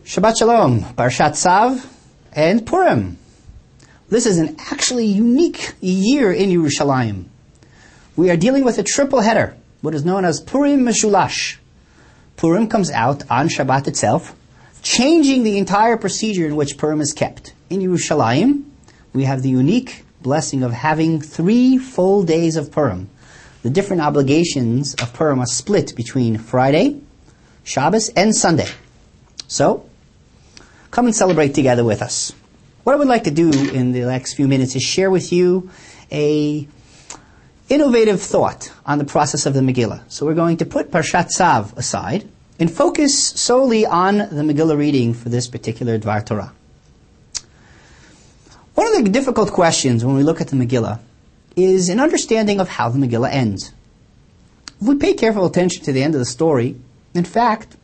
Shabbat Shalom, Parshat Tzav and Purim. This is an actually unique year in Yerushalayim. We are dealing with a triple header, what is known as Purim Meshulash. Purim comes out on Shabbat itself, changing the entire procedure in which Purim is kept. In Yerushalayim, we have the unique blessing of having 3 full days of Purim. The different obligations of Purim are split between Friday, Shabbos, and Sunday. So, come and celebrate together with us. What I would like to do in the next few minutes is share with you a innovative thought on the process of the Megillah. So we're going to put Parshat Tzav aside and focus solely on the Megillah reading for this particular Dvar Torah. One of the difficult questions when we look at the Megillah is an understanding of how the Megillah ends. If we pay careful attention to the end of the story, in fact,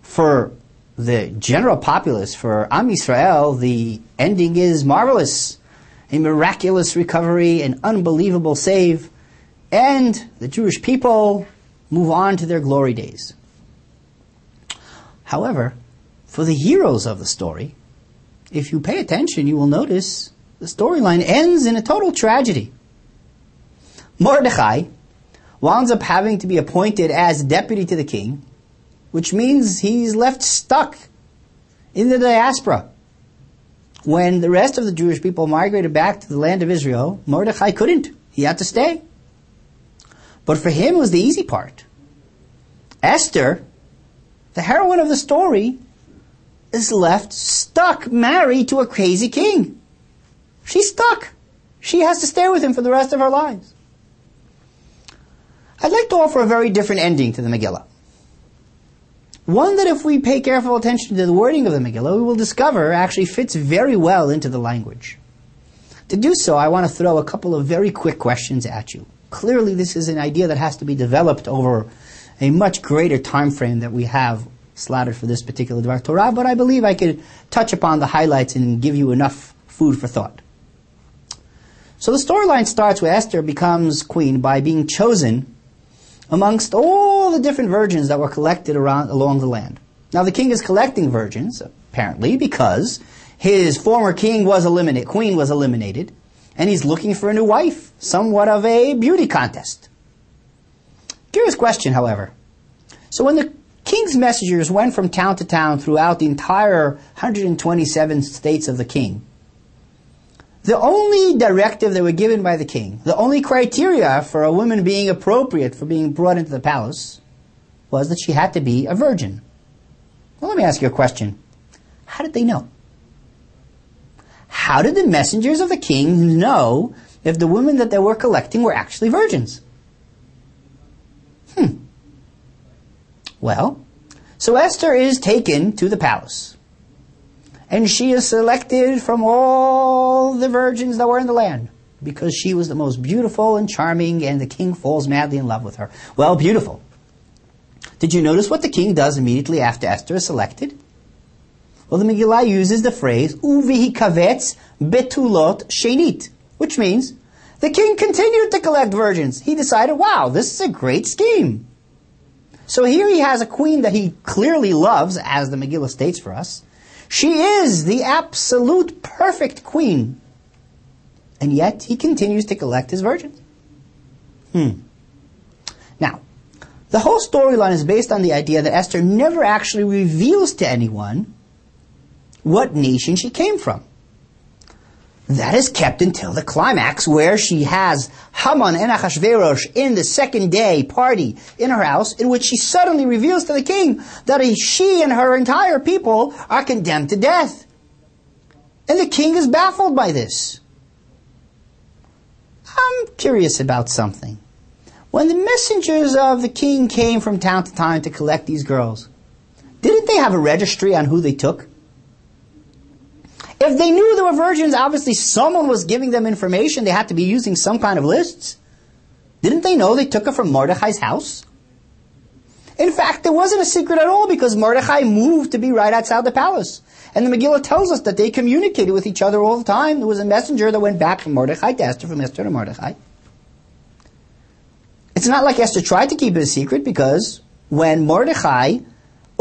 for the general populace, for Am Yisrael, the ending is marvelous. A miraculous recovery, an unbelievable save, and the Jewish people move on to their glory days. However, for the heroes of the story, if you pay attention, you will notice the storyline ends in a total tragedy. Mordechai winds up having to be appointed as deputy to the king, which means he's left stuck in the diaspora. When the rest of the Jewish people migrated back to the land of Israel, Mordechai couldn't. He had to stay. But for him, it was the easy part. Esther, the heroine of the story, is left stuck, married to a crazy king. She's stuck. She has to stay with him for the rest of her lives. I'd like to offer a very different ending to the Megillah. One that, if we pay careful attention to the wording of the Megillah, we will discover actually fits very well into the language. To do so, I want to throw a couple of very quick questions at you. Clearly, this is an idea that has to be developed over a much greater time frame that we have slotted for this particular Dvar Torah, but I believe I could touch upon the highlights and give you enough food for thought. So the storyline starts where Esther becomes queen by being chosen amongst all the different virgins that were collected along the land. Now the king is collecting virgins, apparently, because his former queen was eliminated, and he's looking for a new wife, somewhat of a beauty contest. Curious question, however. So when the king's messengers went from town to town throughout the entire 127 states of the king, the only directive they were given by the king, the only criteria for a woman being appropriate for being brought into the palace, was that she had to be a virgin. Well, let me ask you a question. How did they know? How did the messengers of the king know if the women that they were collecting were actually virgins? Well, so Esther is taken to the palace. And she is selected from all the virgins that were in the land, because she was the most beautiful and charming, and the king falls madly in love with her. Well, beautiful. Did you notice what the king does immediately after Esther is selected? Well, the Megillah uses the phrase, Uvihi kavetz betulot shenit, which means the king continued to collect virgins. He decided, wow, this is a great scheme. So here he has a queen that he clearly loves, as the Megillah states for us. She is the absolute perfect queen. And yet, he continues to collect his virgins. Now, the whole storyline is based on the idea that Esther never actually reveals to anyone what nation she came from. That is kept until the climax, where she has Haman and Achashverosh in the second day party in her house, in which she suddenly reveals to the king that she and her entire people are condemned to death. And the king is baffled by this. I'm curious about something. When the messengers of the king came from town to town to collect these girls, didn't they have a registry on who they took? If they knew they were virgins, obviously someone was giving them information. They had to be using some kind of lists. Didn't they know they took her from Mordechai's house? In fact, it wasn't a secret at all, because Mordechai moved to be right outside the palace. And the Megillah tells us that they communicated with each other all the time. There was a messenger that went back from Mordechai to Esther, from Esther to Mordechai. It's not like Esther tried to keep it a secret, because when Mordechai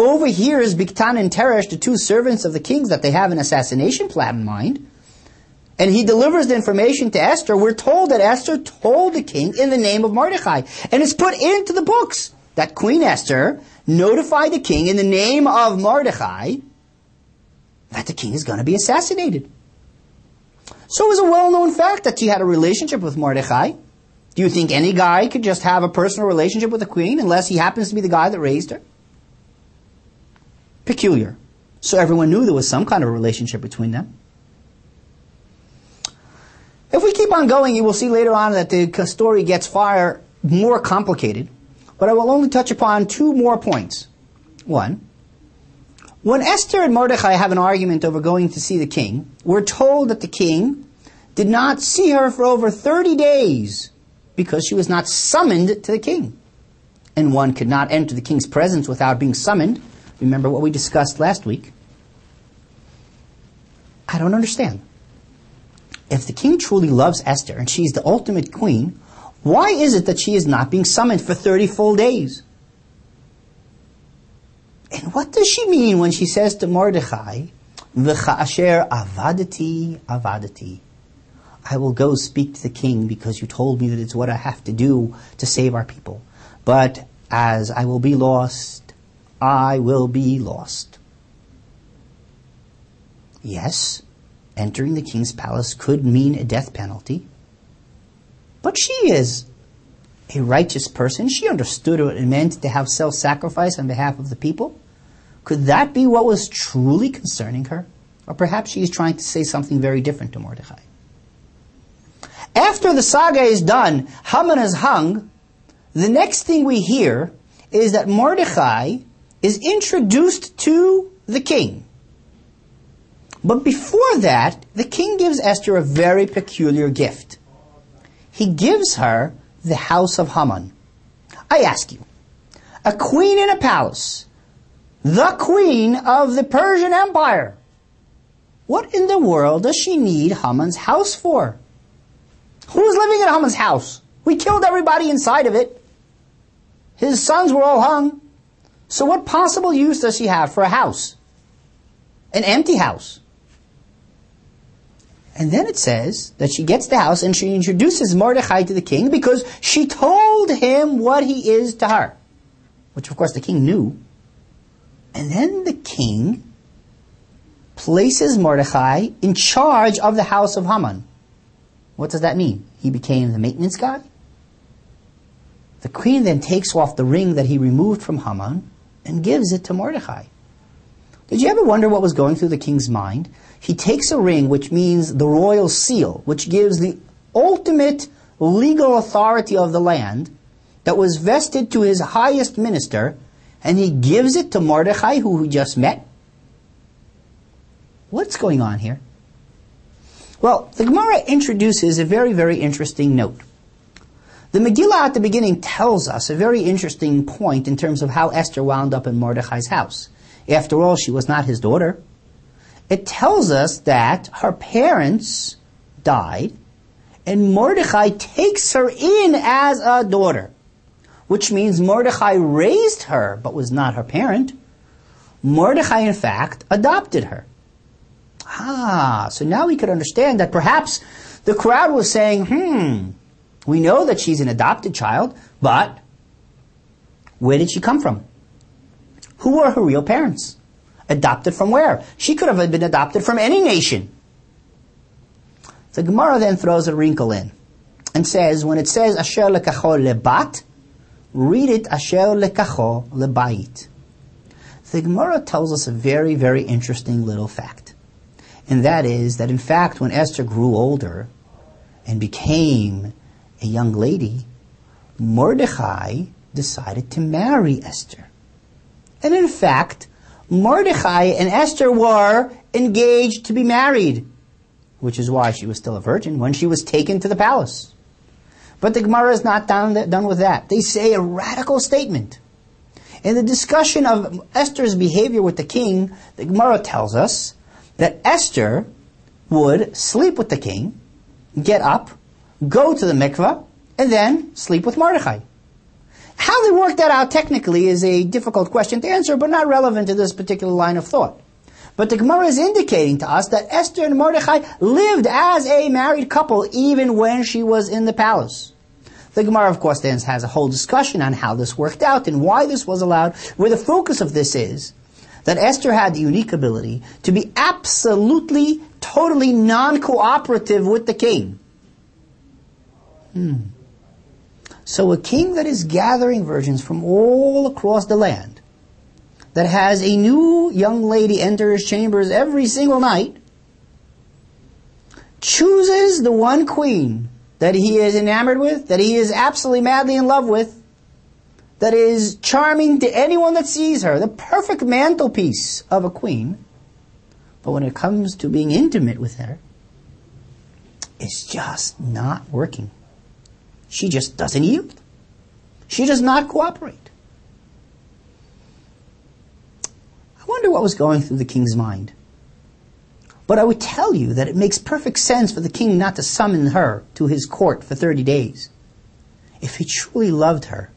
overhears Bigtan and Teresh, the two servants of the kings, that they have an assassination plan in mind, and he delivers the information to Esther, we're told that Esther told the king in the name of Mordechai. And it's put into the books that Queen Esther notified the king in the name of Mordechai that the king is going to be assassinated. So it was a well-known fact that she had a relationship with Mordechai. Do you think any guy could just have a personal relationship with a queen unless he happens to be the guy that raised her? Peculiar. So everyone knew there was some kind of a relationship between them. If we keep on going, you will see later on that the story gets far more complicated. But I will only touch upon two more points. One, when Esther and Mordechai have an argument over going to see the king, we're told that the king did not see her for over 30 days because she was not summoned to the king. And one could not enter the king's presence without being summoned. Remember what we discussed last week? I don't understand. If the king truly loves Esther and she's the ultimate queen, why is it that she is not being summoned for 30 full days? And what does she mean when she says to Mordechai, V'cha'asher avadati avadati, I will go speak to the king because you told me that it's what I have to do to save our people. But as I will be lost, I will be lost. Yes, entering the king's palace could mean a death penalty. But she is a righteous person. She understood what it meant to have self-sacrifice on behalf of the people. Could that be what was truly concerning her? Or perhaps she is trying to say something very different to Mordechai. After the saga is done, Haman is hung, the next thing we hear is that Mordechai is introduced to the king. But before that, the king gives Esther a very peculiar gift. He gives her the house of Haman. I ask you, a queen in a palace, the queen of the Persian Empire, what in the world does she need Haman's house for? Who's living in Haman's house? We killed everybody inside of it. His sons were all hung. So what possible use does she have for a house? An empty house. And then it says that she gets the house and she introduces Mordechai to the king because she told him what he is to her. Which of course the king knew. And then the king places Mordechai in charge of the house of Haman. What does that mean? He became the maintenance guy? The queen then takes off the ring that he removed from Haman and gives it to Mordechai. Did you ever wonder what was going through the king's mind? He takes a ring, which means the royal seal, which gives the ultimate legal authority of the land, that was vested to his highest minister, and he gives it to Mordechai, who he just met. What's going on here? Well, the Gemara introduces a very, very interesting note. The Megillah at the beginning tells us a very interesting point in terms of how Esther wound up in Mordechai's house. After all, she was not his daughter. It tells us that her parents died, and Mordechai takes her in as a daughter, which means Mordechai raised her, but was not her parent. Mordechai, in fact, adopted her. So now we could understand that perhaps the crowd was saying, we know that she's an adopted child, but where did she come from? Who were her real parents? Adopted from where? She could have been adopted from any nation. The Gemara then throws a wrinkle in and says, when it says Asher lekacho lebat, read it Asher lekacho lebayit. The Gemara tells us a very, very interesting little fact. And that is that in fact when Esther grew older and became a young lady, Mordechai decided to marry Esther. And in fact, Mordechai and Esther were engaged to be married, which is why she was still a virgin when she was taken to the palace. But the Gemara is not done with that. They say a radical statement. In the discussion of Esther's behavior with the king, the Gemara tells us that Esther would sleep with the king, get up, go to the mikveh, and then sleep with Mordechai. How they worked that out technically is a difficult question to answer, but not relevant to this particular line of thought. But the Gemara is indicating to us that Esther and Mordechai lived as a married couple even when she was in the palace. The Gemara, of course, then has a whole discussion on how this worked out and why this was allowed, where the focus of this is that Esther had the unique ability to be absolutely, totally non-cooperative with the king. So a king that is gathering virgins from all across the land, that has a new young lady enter his chambers every single night, chooses the one queen that he is enamored with, that he is absolutely madly in love with, that is charming to anyone that sees her, the perfect mantelpiece of a queen. But when it comes to being intimate with her, it's just not working. She just doesn't yield. She does not cooperate. I wonder what was going through the king's mind. But I would tell you that it makes perfect sense for the king not to summon her to his court for 30 days. If he truly loved her,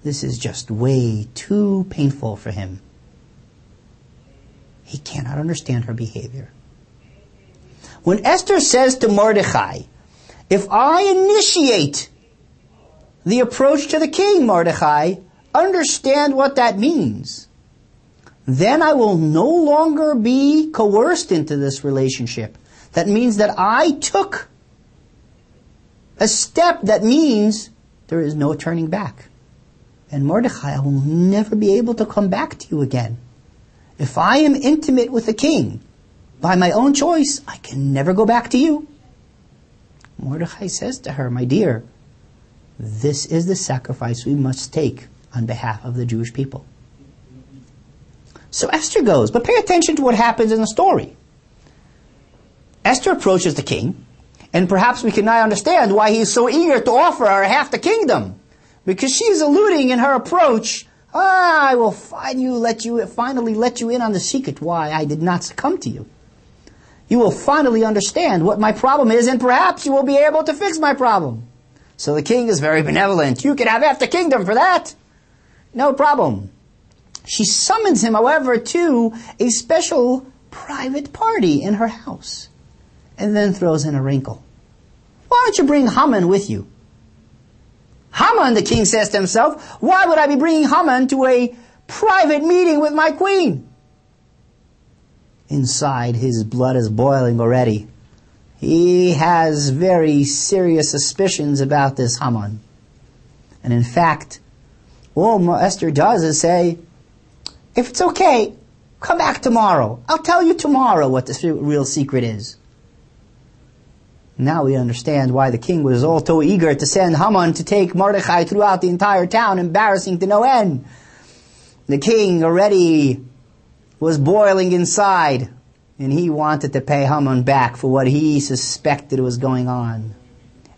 this is just way too painful for him. He cannot understand her behavior. When Esther says to Mordechai, if I initiate the approach to the king, Mordechai, understand what that means. Then I will no longer be coerced into this relationship. That means that I took a step that means there is no turning back. And Mordechai, I will never be able to come back to you again. If I am intimate with the king by my own choice, I can never go back to you. Mordechai says to her, my dear, this is the sacrifice we must take on behalf of the Jewish people. So Esther goes, but pay attention to what happens in the story. Esther approaches the king, and perhaps we can now understand why he is so eager to offer her half the kingdom. Because she is alluding in her approach, I will finally let you in on the secret why I did not succumb to you. You will finally understand what my problem is, and perhaps you will be able to fix my problem. So the king is very benevolent. You can have half the kingdom for that. No problem. She summons him, however, to a special private party in her house, and then throws in a wrinkle. Why don't you bring Haman with you? Haman, the king says to himself, why would I be bringing Haman to a private meeting with my queen? Inside, his blood is boiling already. He has very serious suspicions about this Haman. And in fact, all Esther does is say, if it's okay, come back tomorrow. I'll tell you tomorrow what the real secret is. Now we understand why the king was all so eager to send Haman to take Mordechai throughout the entire town, embarrassing to no end. The king already was boiling inside, and he wanted to pay Haman back for what he suspected was going on.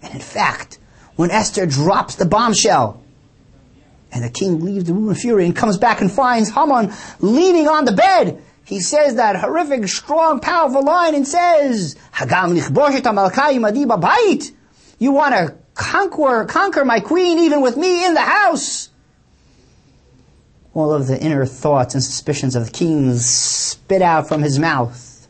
And in fact, when Esther drops the bombshell, and the king leaves the room in fury and comes back and finds Haman leaning on the bed, he says that horrific, strong, powerful line and says, Hagam lichbosh et hamalka imadi babayit. You want to conquer my queen even with me in the house. All of the inner thoughts and suspicions of the king spit out from his mouth.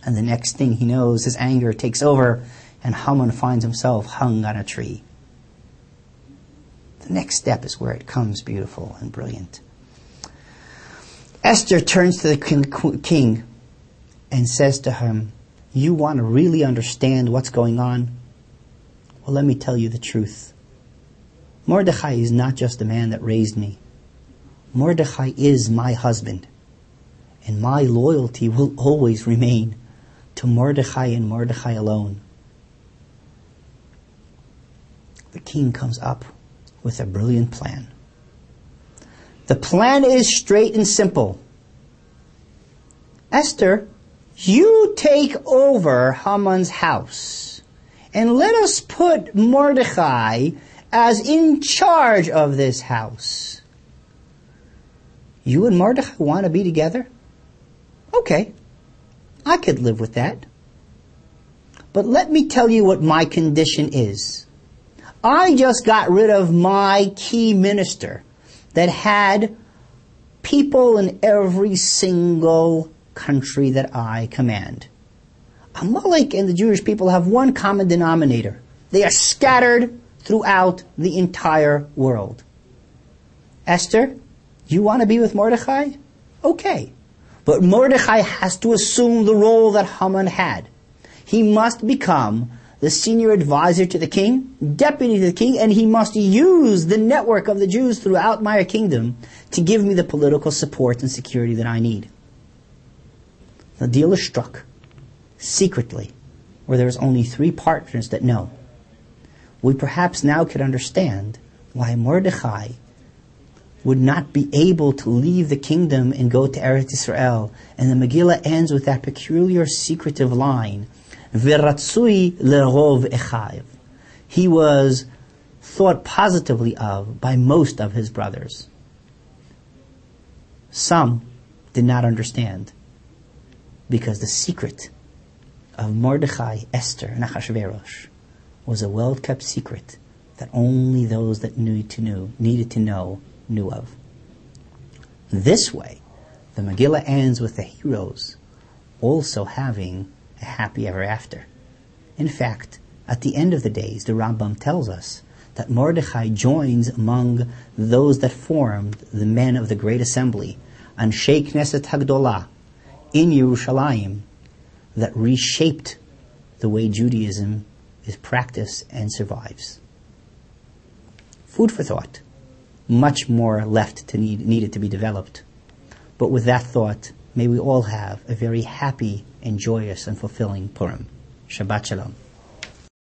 And the next thing he knows, his anger takes over, and Haman finds himself hung on a tree. The next step is where it comes beautiful and brilliant. Esther turns to the king and says to him, you want to really understand what's going on? Well, let me tell you the truth. Mordechai is not just the man that raised me. Mordechai is my husband. And my loyalty will always remain to Mordechai and Mordechai alone. The king comes up with a brilliant plan. The plan is straight and simple. Esther, you take over Haman's house and let us put Mordechai as in charge of this house. You and Mordechai want to be together? Okay, I could live with that. But let me tell you what my condition is. I just got rid of my key minister that had people in every single country that I command. Amalek and the Jewish people have one common denominator. They are scattered throughout the entire world. Esther, you want to be with Mordechai? Okay. But Mordechai has to assume the role that Haman had. He must become the senior advisor to the king, deputy to the king, and he must use the network of the Jews throughout my kingdom to give me the political support and security that I need. The deal is struck secretly, where there is only 3 partners that know. We perhaps now could understand why Mordechai would not be able to leave the kingdom and go to Eretz Israel. And the Megillah ends with that peculiar secretive line, V'ratzui lerov echav. He was thought positively of by most of his brothers. Some did not understand, because the secret of Mordechai, Esther, and Achashverosh was a well-kept secret that only those that needed to know knew of. This way, the Megillah ends with the heroes also having a happy ever after. In fact, at the end of the days, the Rambam tells us that Mordechai joins among those that formed the men of the Great Assembly, Anshei Knesset Hagdolah, in Yerushalayim, that reshaped the way Judaism is practiced and survives. Food for thought. Much more left to needed to be developed. But with that thought, may we all have a very happy and joyous and fulfilling Purim. Shabbat Shalom.